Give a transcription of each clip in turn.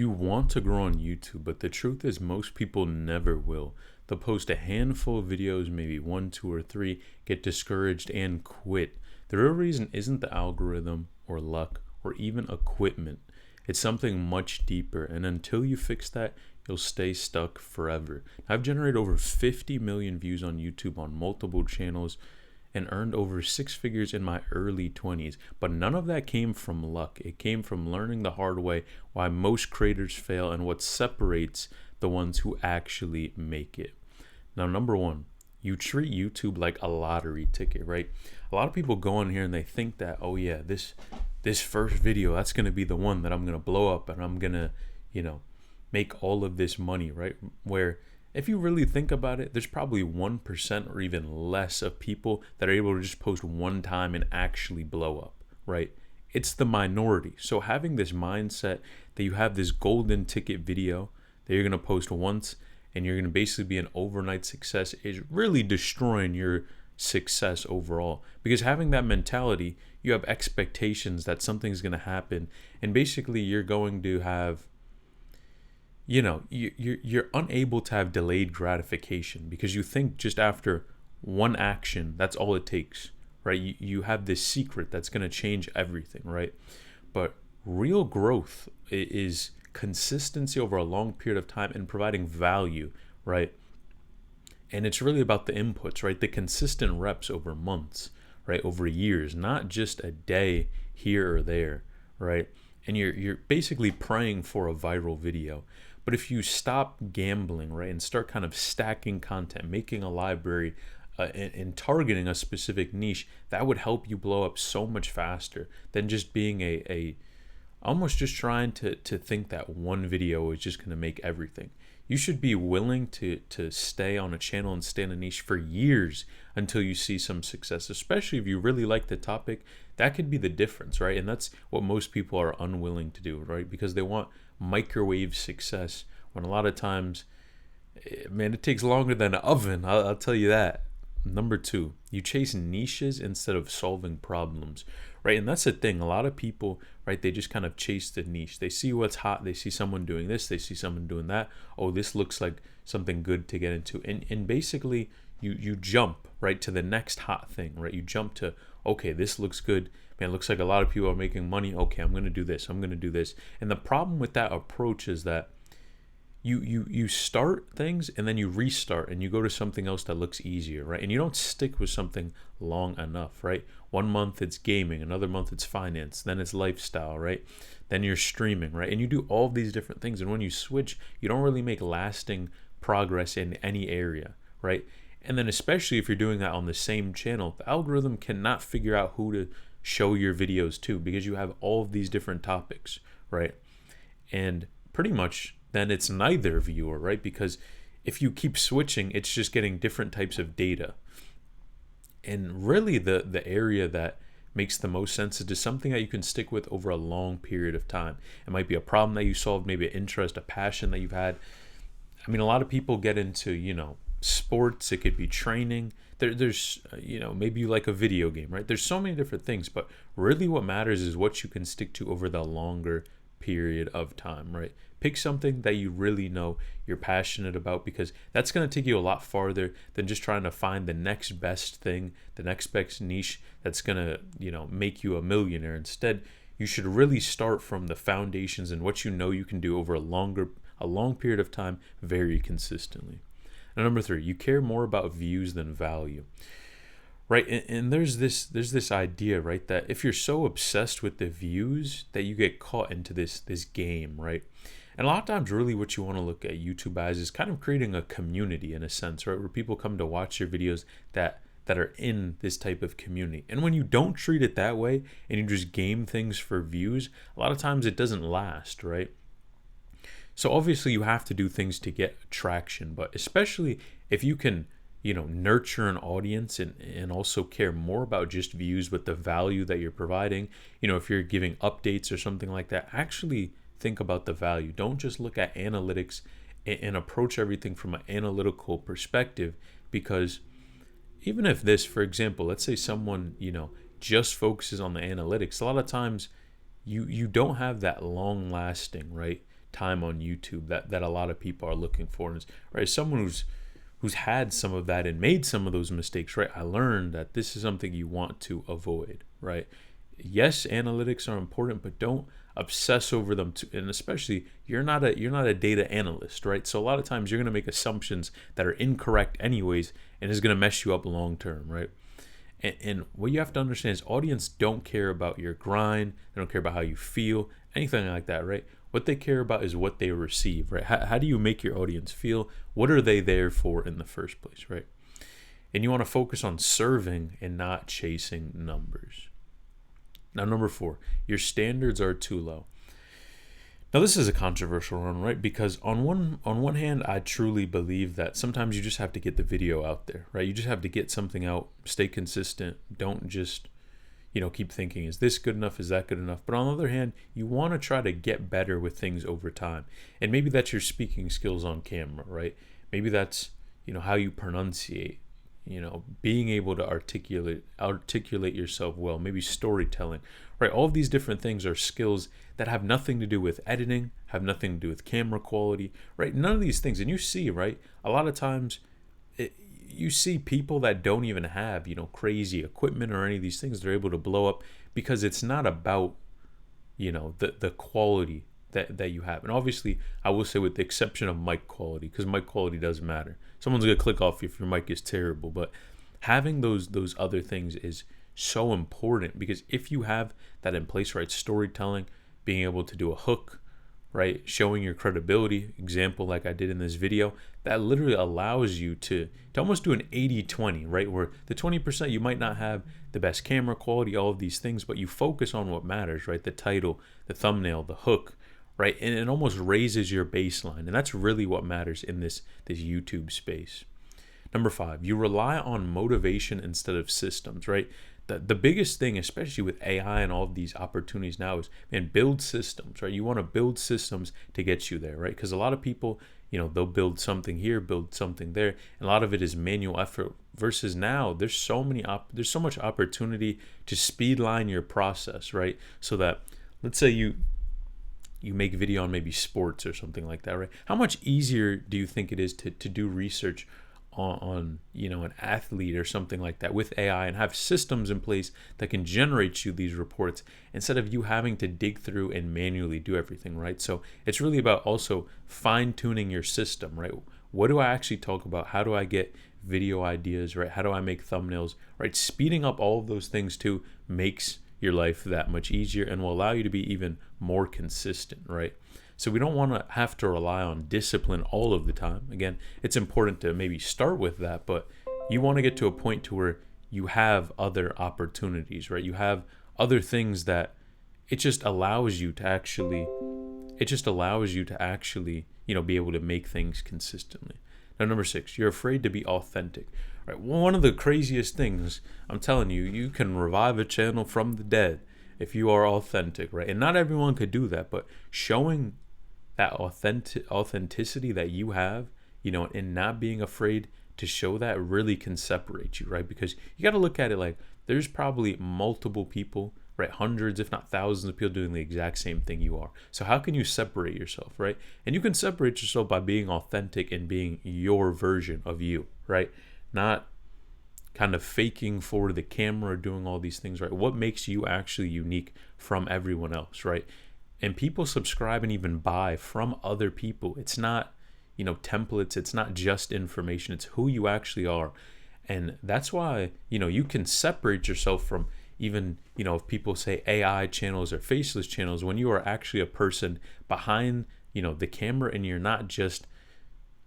You want to grow on YouTube, but the truth is most people never will. They'll post a handful of videos, maybe one, two, or three, get discouraged and quit. The real reason isn't the algorithm or luck or even equipment. It's something much deeper, and until you fix that, you'll stay stuck forever. I've generated over 50 million views on YouTube on multiple channels and earned over six figures in my early 20s. But none of that came from luck. It came from learning the hard way why most creators fail and what separates the ones who actually make it. Now, number one, you treat YouTube like a lottery ticket, right? A lot of people go on here and they think that, oh yeah, this first video, that's going to be the one that I'm going to blow up and I'm going to, make all of this money, right? Where if you really think about it, there's probably 1% or even less of people that are able to just post one time and actually blow up, right? It's the minority. So having this mindset that you have this golden ticket video that you're going to post once and you're going to basically be an overnight success is really destroying your success overall. Because having that mentality, you have expectations that something's going to happen, and basically you're going to have you're unable to have delayed gratification because you think just after one action, that's all it takes, right? You have this secret that's going to change everything, right? But real growth is consistency over a long period of time and providing value, right? And it's really about the inputs, right? The consistent reps over months, right? Over years, not just a day here or there, right? And you're basically praying for a viral video. But if you stop gambling, right, and start kind of stacking content, making a library, and targeting a specific niche, that would help you blow up so much faster than just being a almost just trying to think that one video is just going to make everything. You should be willing to stay on a channel and stay in a niche for years until you see some success, especially if you really like the topic. That could be the difference, right? And that's what most people are unwilling to do, right? Because they want microwave success when a lot of times, man, it takes longer than an oven. I'll tell you that. Number two, you chase niches instead of solving problems, right? And that's the thing. A lot of people, right, they just kind of chase the niche. They see what's hot. They see someone doing this. They see someone doing that. Oh, this looks like something good to get into. And basically, you jump, right, to the next hot thing, right? You jump to, okay, this looks good. Man, it looks like a lot of people are making money. Okay, I'm going to do this. I'm going to do this. And the problem with that approach is that you start things and then you restart and you go to something else that looks easier, right? And you don't stick with something long enough, right? 1 month it's gaming, another month it's finance, then it's lifestyle, right? Then you're streaming, right? And you do all of these different things. And when you switch, you don't really make lasting progress in any area, right? And then especially if you're doing that on the same channel, the algorithm cannot figure out who to show your videos to because you have all of these different topics, right? And pretty much then it's neither viewer, right? Because if you keep switching, it's just getting different types of data. And really the area that makes the most sense is just something that you can stick with over a long period of time. It might be a problem that you solved, maybe an interest, a passion that you've had. I mean, a lot of people get into, sports. It could be training. There's maybe you like a video game, right? There's so many different things, but really what matters is what you can stick to over the longer period of time, right? Pick something that you really know you're passionate about, because that's going to take you a lot farther than just trying to find the next best thing, the next best niche that's going to, make you a millionaire. Instead, you should really start from the foundations and what you know you can do over a long period of time very consistently. And number three, you care more about views than value. Right, and there's this idea, right, that if you're so obsessed with the views that you get caught into this game, right? And a lot of times really what you want to look at YouTube as is kind of creating a community in a sense, right? Where people come to watch your videos that are in this type of community. And when you don't treat it that way and you just game things for views, a lot of times it doesn't last, right? So obviously you have to do things to get traction, but especially if you can nurture an audience and also care more about just views with the value that you're providing. If you're giving updates or something like that, actually think about the value. Don't just look at analytics and approach everything from an analytical perspective, because even if this, for example, let's say someone, just focuses on the analytics, a lot of times you don't have that long lasting, right? time on YouTube that a lot of people are looking for. And right, someone who's had some of that and made some of those mistakes, right? I learned that this is something you want to avoid, right? Yes, analytics are important, but don't obsess over them too. And especially, you're not a data analyst, right? So a lot of times you're going to make assumptions that are incorrect anyways, and is going to mess you up long term, right? And what you have to understand is audience don't care about your grind. They don't care about how you feel, anything like that, right? What they care about is what they receive, right? How do you make your audience feel? What are they there for in the first place, right? And you want to focus on serving and not chasing numbers. Now, number 4, your standards are too low. Now, this is a controversial one, right? Because on one hand, I truly believe that sometimes you just have to get the video out there, right? You just have to get something out, stay consistent. Don't just, keep thinking, is this good enough? Is that good enough? But on the other hand, you want to try to get better with things over time. And maybe that's your speaking skills on camera, right? Maybe that's, how you pronunciate, being able to articulate yourself well, maybe storytelling, right? All of these different things are skills that have nothing to do with editing, have nothing to do with camera quality, right? None of these things. And you see, right, a lot of times you see people that don't even have, crazy equipment or any of these things. They're able to blow up because it's not about, the quality that you have. And obviously, I will say with the exception of mic quality, because mic quality does matter. Someone's going to click off if your mic is terrible, but having those other things is so important, because if you have that in place, right, storytelling, being able to do a hook, right, showing your credibility, example like I did in this video, that literally allows you to almost do an 80-20, right, where the 20% you might not have the best camera quality, all of these things, but you focus on what matters, right, the title, the thumbnail, the hook, right, and it almost raises your baseline, and that's really what matters in this YouTube space. Number 5, you rely on motivation instead of systems, right? The biggest thing, especially with AI and all of these opportunities now, is, man, build systems, right? You want to build systems to get you there, right? Because a lot of people, they'll build something here, build something there, and a lot of it is manual effort. Versus now, there's so much opportunity to speedline your process, right? So that, let's say you make a video on maybe sports or something like that, right? How much easier do you think it is to do research on an athlete or something like that with AI, and have systems in place that can generate you these reports instead of you having to dig through and manually do everything, right? So it's really about also fine-tuning your system, right? What do I actually talk about? How do I get video ideas, right? How do I make thumbnails, right? Speeding up all of those things too makes your life that much easier and will allow you to be even more consistent, right? So we don't want to have to rely on discipline all of the time. Again, it's important to maybe start with that, but you want to get to a point to where you have other opportunities, right? You have other things that it just allows you to actually, be able to make things consistently. Now, number 6, you're afraid to be authentic, right? One of the craziest things, I'm telling you, you can revive a channel from the dead if you are authentic, right? And not everyone could do that, but showing that authenticity that you have, and not being afraid to show that really can separate you, right? Because you got to look at it like there's probably multiple people, right? Hundreds, if not thousands of people doing the exact same thing you are. So how can you separate yourself, right? And you can separate yourself by being authentic and being your version of you, right? Not kind of faking for the camera or doing all these things, right? What makes you actually unique from everyone else, right? And people subscribe and even buy from other people. It's not, templates. It's not just information. It's who you actually are. And that's why, you can separate yourself from even, if people say AI channels or faceless channels, when you are actually a person behind, the camera, and you're not just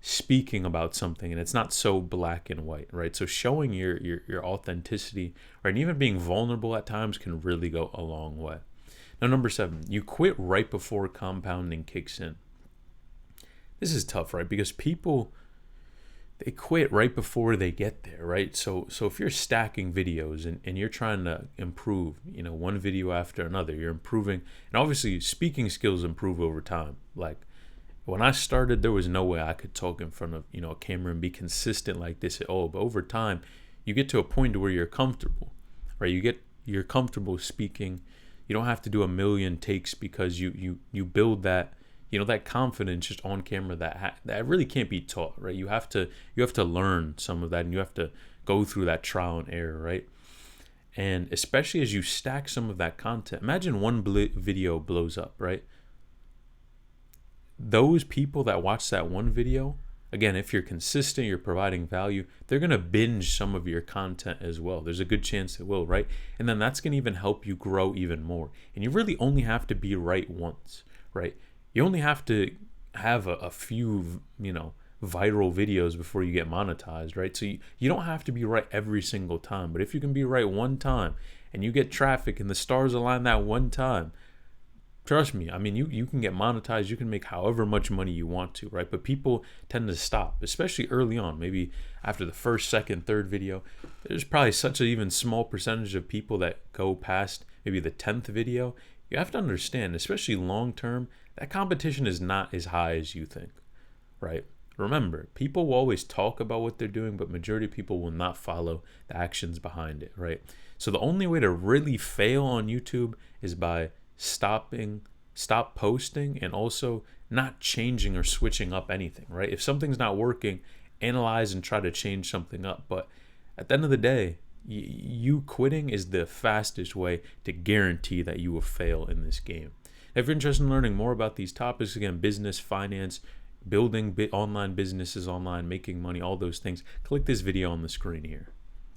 speaking about something, and it's not so black and white, right? So showing your authenticity, right, and even being vulnerable at times can really go a long way. Now, number 7, you quit right before compounding kicks in. This is tough, right? Because people, they quit right before they get there, right? So if you're stacking videos and you're trying to improve, one video after another, you're improving, and obviously speaking skills improve over time. Like when I started, there was no way I could talk in front of, a camera and be consistent like this at all. But over time, you get to a point where you're comfortable, right? You're comfortable speaking. You don't have to do a million takes because you build that, that confidence just on camera that really can't be taught, right? You have to learn some of that, and you have to go through that trial and error, right? And especially as you stack some of that content, imagine one video blows up, right? Those people that watch that one video, again, if you're consistent, you're providing value, they're going to binge some of your content as well. There's a good chance it will, right? And then that's going to even help you grow even more. And you really only have to be right once, right? You only have to have a few, viral videos before you get monetized, right? So you don't have to be right every single time. But if you can be right one time and you get traffic and the stars align that one time, trust me, I mean, you can get monetized. You can make however much money you want to, right? But people tend to stop, especially early on. Maybe after the first, second, third video, there's probably such an even small percentage of people that go past maybe the 10th video. You have to understand, especially long term, that competition is not as high as you think, right? Remember, people will always talk about what they're doing, but majority of people will not follow the actions behind it, right? So the only way to really fail on YouTube is by stop posting, and also not changing or switching up anything, right? If something's not working, analyze and try to change something up. But at the end of the day, you quitting is the fastest way to guarantee that you will fail in this game. If you're interested in learning more about these topics, again, business, finance, building online businesses online, making money, all those things, click this video on the screen here.